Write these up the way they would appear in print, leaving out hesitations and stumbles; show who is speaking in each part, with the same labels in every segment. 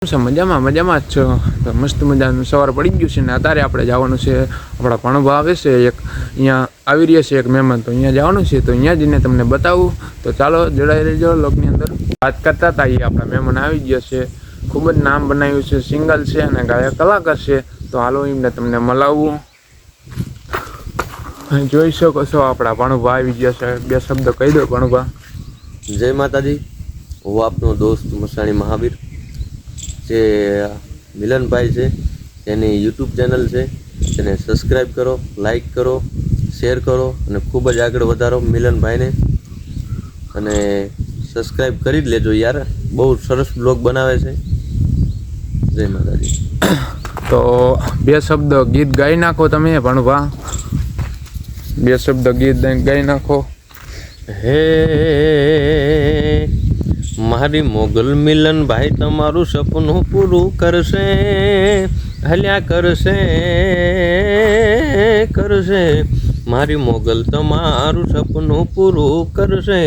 Speaker 1: મજામાં મજામાં જ છો તો મસ્ત મજાનું સવાર પડી ગયું છે ને અત્યારે આપણે જવાનું છે આપણા ભણવા આવે છે એક અહીંયા આવી રહ્યા છે એક મહેમાન તો અહીંયા જવાનું છે તો અહીંયા જઈને તમને બતાવું તો ચાલો જોડાઈ રહેજો લોગની અંદર વાત કરતા હતા એ આપણા મહેમાન આવી ગયા છે ખૂબ જ નામ બનાવ્યું છે સિંગલ છે અને ગાયક કલાકાર છે તો હાલો એમને તમને મળાવું જોઈ શકો છો આપણા ભણવા આવી ગયા છે બે શબ્દ કહી દો ભણવા
Speaker 2: જય માતાજી હું આપનો દોસ્ત મસાણી મહાવીર જે મિલનભાઈ છે તેની યુટ્યુબ ચેનલ છે તેને સબસ્ક્રાઈબ કરો લાઈક કરો શેર કરો અને ખૂબ જ આગળ વધારો મિલનભાઈને અને સબસ્ક્રાઈબ કરી જ લેજો યાર બહુ સરસ બ્લોગ બનાવે છે જય માતાજી
Speaker 1: તો બે શબ્દ ગીત ગાઈ નાખો તમે ભણવા બે શબ્દ ગીત ગાઈ નાખો
Speaker 2: હે મારી મોગલ મિલનભાઈ તમારું સપનું પૂરું કરશે હલ્યા કરશે મારી મોગલ તમારું સપનું પૂરું કરશે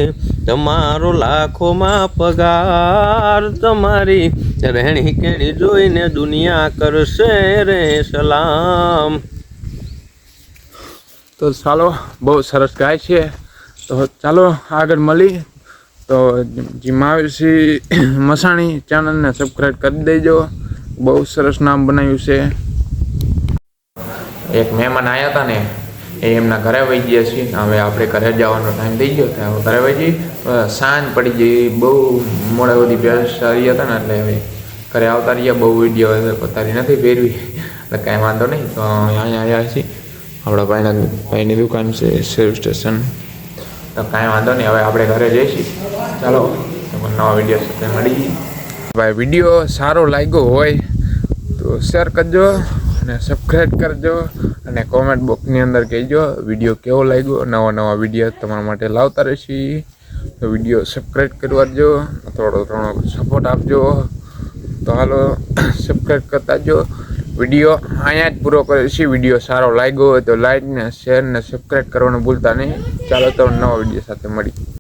Speaker 2: તમારો લાખોમાં પગાર તમારી રહેણી કેણી જોઈને દુનિયા કરશે રે સલામ.
Speaker 1: તો ચાલો બહુ સરસ ગાય છે તો ચાલો આગળ મળી તો મહાવીરસિંહ મસાણી ચેનલને સબસ્ક્રાઈબ કરી દેજો બહુ સરસ નામ બનાવ્યું છે. એક મહેમાન આવ્યા હતા ને એ એમના ઘરે વહી ગયા છીએ હવે આપણે ઘરે જવાનો ટાઈમ થઈ ગયો ત્યાં ઘરે વહી જઈ સાંજ પડી ગઈ બહુ મોડે બધી બેસાડી હતા ને એટલે હવે ઘરે આવતા રહ્યા બહુ વિડીયો પોતાની નથી પહેરવી એટલે કાંઈ વાંધો નહીં તો અહીંયા આવ્યા છીએ આપણા ભાઈની દુકાન છે સર્વિસ સ્ટેશન તો કાંઈ વાંધો નહીં હવે આપણે ઘરે જઈશું ચાલો નવા વિડીયો સાથે મળી ભાઈ વિડીયો સારો લાગ્યો હોય તો શેર કરજો અને સબસ્ક્રાઈબ કરજો અને કોમેન્ટ બોક્સની અંદર કહેજો વિડીયો કેવો લાગ્યો નવા વિડીયો તમારા માટે લાવતા રહીશી તો વિડીયો સબસ્ક્રાઈબ કરવા દો થોડો સપોર્ટ આપજો તો હાલો સબસ્ક્રાઈબ કરતા જો વિડીયો અહીંયા જ પૂરો કરીશું વિડીયો સારો લાગ્યો હોય તો લાઈક ને શેર ને સબસ્ક્રાઈબ કરવાનું ભૂલતા નહીં ચાલો તો નવા વિડીયો સાથે મળી.